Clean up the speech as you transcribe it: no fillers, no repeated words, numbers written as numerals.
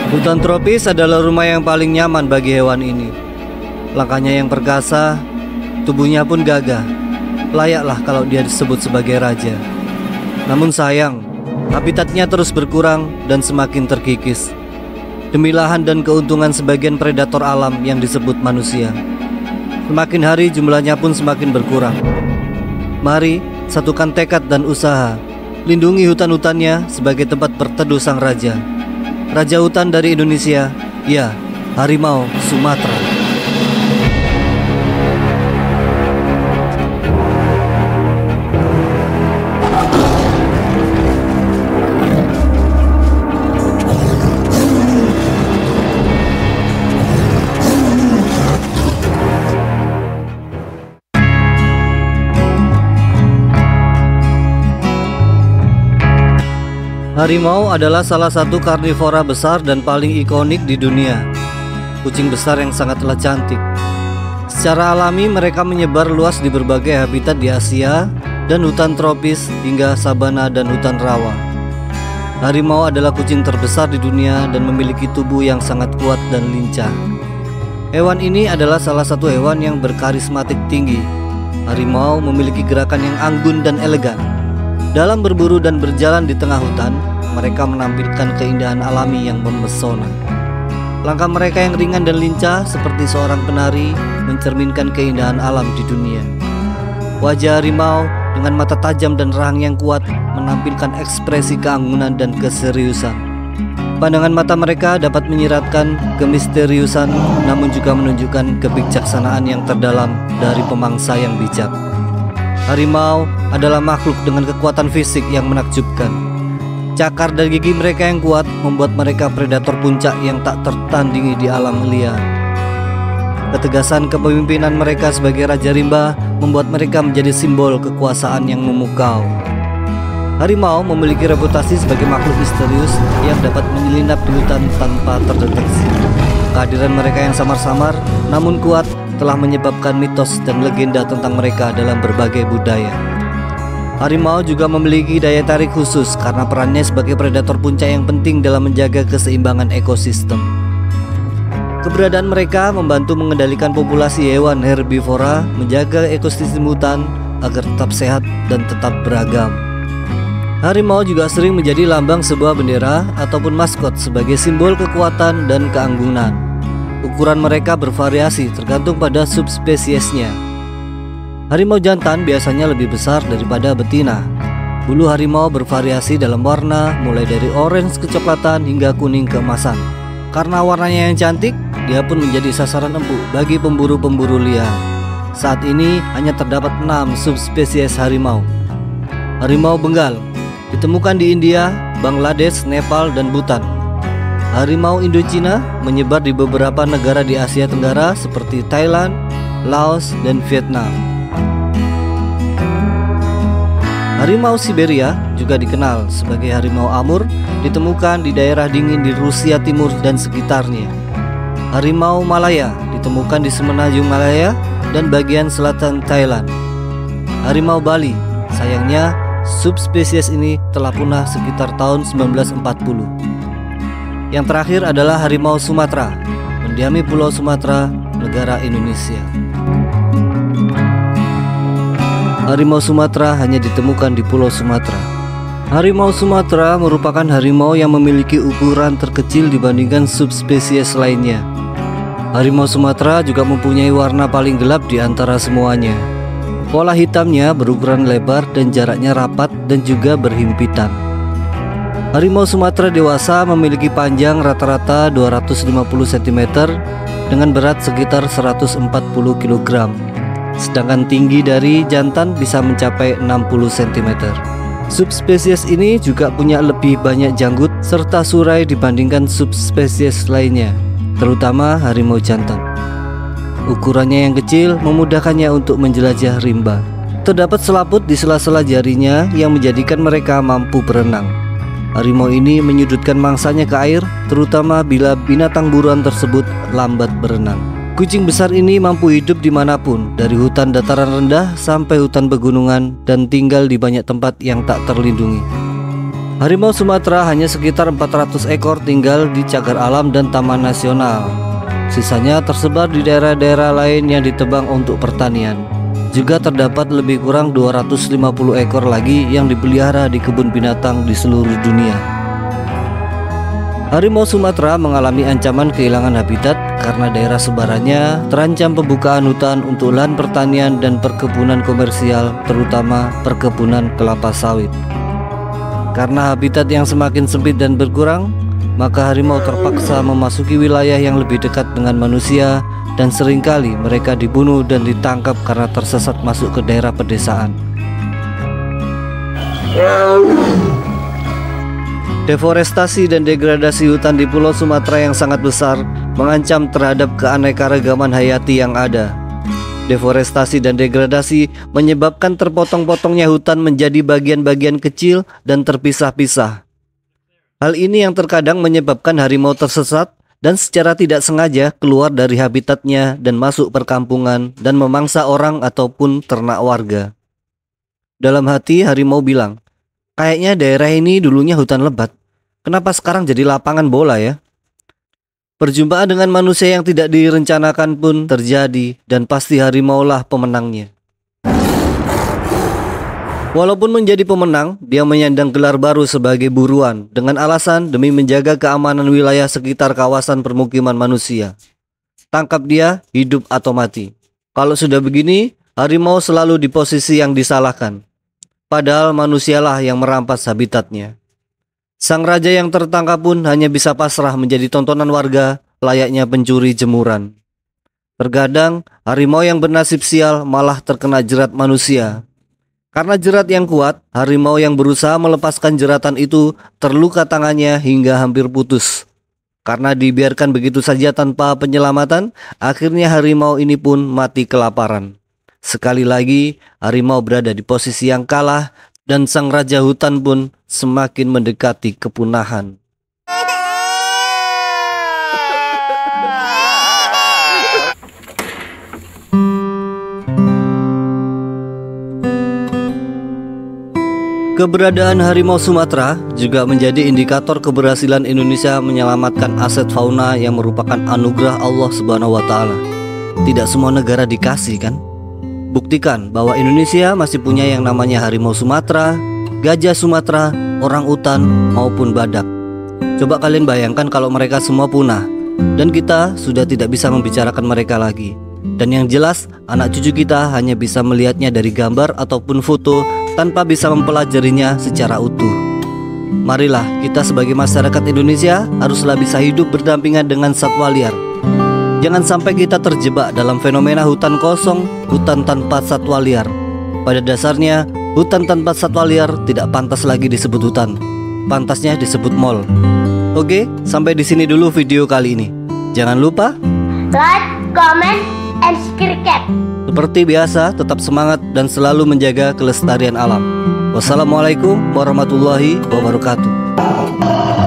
Hutan tropis adalah rumah yang paling nyaman bagi hewan ini. Langkahnya yang perkasa, tubuhnya pun gagah. Layaklah kalau dia disebut sebagai raja. Namun sayang, habitatnya terus berkurang dan semakin terkikis demi lahan dan keuntungan sebagian predator alam yang disebut manusia. Semakin hari jumlahnya pun semakin berkurang. Mari satukan tekad dan usaha, lindungi hutan-hutannya sebagai tempat berteduh sang raja. Raja hutan dari Indonesia, ya, harimau Sumatera. Harimau adalah salah satu karnivora besar dan paling ikonik di dunia. Kucing besar yang sangatlah cantik. Secara alami mereka menyebar luas di berbagai habitat di Asia dan hutan tropis hingga sabana dan hutan rawa. Harimau adalah kucing terbesar di dunia dan memiliki tubuh yang sangat kuat dan lincah. Hewan ini adalah salah satu hewan yang berkarismatik tinggi. Harimau memiliki gerakan yang anggun dan elegan. Dalam berburu dan berjalan di tengah hutan, mereka menampilkan keindahan alami yang memesona. Langkah mereka yang ringan dan lincah seperti seorang penari mencerminkan keindahan alam di dunia. Wajah harimau dengan mata tajam dan rahang yang kuat menampilkan ekspresi keanggunan dan keseriusan. Pandangan mata mereka dapat menyiratkan kemisteriusan, namun juga menunjukkan kebijaksanaan yang terdalam dari pemangsa yang bijak. Harimau adalah makhluk dengan kekuatan fisik yang menakjubkan. Cakar dan gigi mereka yang kuat membuat mereka predator puncak yang tak tertandingi di alam liar. Ketegasan kepemimpinan mereka sebagai Raja Rimba membuat mereka menjadi simbol kekuasaan yang memukau. Harimau memiliki reputasi sebagai makhluk misterius yang dapat menyelinap di hutan tanpa terdeteksi. Kehadiran mereka yang samar-samar namun kuat telah menyebabkan mitos dan legenda tentang mereka dalam berbagai budaya. Harimau juga memiliki daya tarik khusus karena perannya sebagai predator puncak yang penting dalam menjaga keseimbangan ekosistem. Keberadaan mereka membantu mengendalikan populasi hewan herbivora, menjaga ekosistem hutan agar tetap sehat dan tetap beragam. Harimau juga sering menjadi lambang sebuah bendera ataupun maskot sebagai simbol kekuatan dan keanggunan. Ukuran mereka bervariasi tergantung pada subspesiesnya. Harimau jantan biasanya lebih besar daripada betina. Bulu harimau bervariasi dalam warna, mulai dari orange kecoklatan hingga kuning keemasan. Karena warnanya yang cantik, dia pun menjadi sasaran empuk bagi pemburu-pemburu liar. Saat ini hanya terdapat 6 subspesies harimau. Harimau Bengal ditemukan di India, Bangladesh, Nepal, dan Bhutan. Harimau Indochina menyebar di beberapa negara di Asia Tenggara seperti Thailand, Laos, dan Vietnam. Harimau Siberia juga dikenal sebagai harimau Amur, ditemukan di daerah dingin di Rusia Timur dan sekitarnya. Harimau Malaya ditemukan di semenanjung Malaya dan bagian selatan Thailand. Harimau Bali, sayangnya subspesies ini telah punah sekitar tahun 1940. Yang terakhir adalah harimau Sumatera, mendiami Pulau Sumatera, negara Indonesia. Harimau Sumatera hanya ditemukan di Pulau Sumatera. Harimau Sumatera merupakan harimau yang memiliki ukuran terkecil dibandingkan subspesies lainnya. Harimau Sumatera juga mempunyai warna paling gelap di antara semuanya. Pola hitamnya berukuran lebar dan jaraknya rapat dan juga berhimpitan. Harimau Sumatera dewasa memiliki panjang rata-rata 250 cm dengan berat sekitar 140 kg. Sedangkan tinggi dari jantan bisa mencapai 60 cm. Subspesies ini juga punya lebih banyak janggut serta surai dibandingkan subspesies lainnya, terutama harimau jantan. Ukurannya yang kecil memudahkannya untuk menjelajah rimba. Terdapat selaput di sela-sela jarinya yang menjadikan mereka mampu berenang. Harimau ini menyudutkan mangsanya ke air, terutama bila binatang buruan tersebut lambat berenang. Kucing besar ini mampu hidup dimanapun, dari hutan dataran rendah sampai hutan pegunungan, dan tinggal di banyak tempat yang tak terlindungi. Harimau Sumatera hanya sekitar 400 ekor tinggal di cagar alam dan taman nasional. Sisanya tersebar di daerah-daerah lain yang ditebang untuk pertanian. Juga terdapat lebih kurang 250 ekor lagi yang dipelihara di kebun binatang di seluruh dunia. Harimau Sumatera mengalami ancaman kehilangan habitat karena daerah sebarannya terancam pembukaan hutan untuk lahan pertanian dan perkebunan komersial, terutama perkebunan kelapa sawit. Karena habitat yang semakin sempit dan berkurang, maka harimau terpaksa memasuki wilayah yang lebih dekat dengan manusia dan seringkali mereka dibunuh dan ditangkap karena tersesat masuk ke daerah pedesaan. Deforestasi dan degradasi hutan di Pulau Sumatera yang sangat besar mengancam terhadap keanekaragaman hayati yang ada. Deforestasi dan degradasi menyebabkan terpotong-potongnya hutan menjadi bagian-bagian kecil dan terpisah-pisah. Hal ini yang terkadang menyebabkan harimau tersesat dan secara tidak sengaja keluar dari habitatnya dan masuk perkampungan dan memangsa orang ataupun ternak warga. Dalam hati harimau bilang, "Kayaknya daerah ini dulunya hutan lebat. Kenapa sekarang jadi lapangan bola ya?" Perjumpaan dengan manusia yang tidak direncanakan pun terjadi dan pasti harimaulah pemenangnya. Walaupun menjadi pemenang, dia menyandang gelar baru sebagai buruan dengan alasan demi menjaga keamanan wilayah sekitar kawasan permukiman manusia. Tangkap dia, hidup atau mati. Kalau sudah begini, harimau selalu di posisi yang disalahkan. Padahal manusialah yang merampas habitatnya. Sang raja yang tertangkap pun hanya bisa pasrah menjadi tontonan warga layaknya pencuri jemuran. Terkadang harimau yang bernasib sial malah terkena jerat manusia. Karena jerat yang kuat, harimau yang berusaha melepaskan jeratan itu terluka tangannya hingga hampir putus. Karena dibiarkan begitu saja tanpa penyelamatan, akhirnya harimau ini pun mati kelaparan. Sekali lagi, harimau berada di posisi yang kalah dan sang raja hutan pun semakin mendekati kepunahan. Keberadaan harimau Sumatera juga menjadi indikator keberhasilan Indonesia menyelamatkan aset fauna yang merupakan anugerah Allah Subhanahu wa Ta'ala. Tidak semua negara dikasih kan? Buktikan bahwa Indonesia masih punya yang namanya harimau Sumatera, gajah Sumatera, orangutan maupun badak. Coba kalian bayangkan kalau mereka semua punah dan kita sudah tidak bisa membicarakan mereka lagi. Dan yang jelas anak cucu kita hanya bisa melihatnya dari gambar ataupun foto tanpa bisa mempelajarinya secara utuh. Marilah kita sebagai masyarakat Indonesia haruslah bisa hidup berdampingan dengan satwa liar. Jangan sampai kita terjebak dalam fenomena hutan kosong, hutan tanpa satwa liar. Pada dasarnya, hutan tanpa satwa liar tidak pantas lagi disebut hutan. Pantasnya disebut mall. Oke, sampai di sini dulu video kali ini. Jangan lupa like, comment, and subscribe. Seperti biasa, tetap semangat dan selalu menjaga kelestarian alam. Wassalamualaikum warahmatullahi wabarakatuh.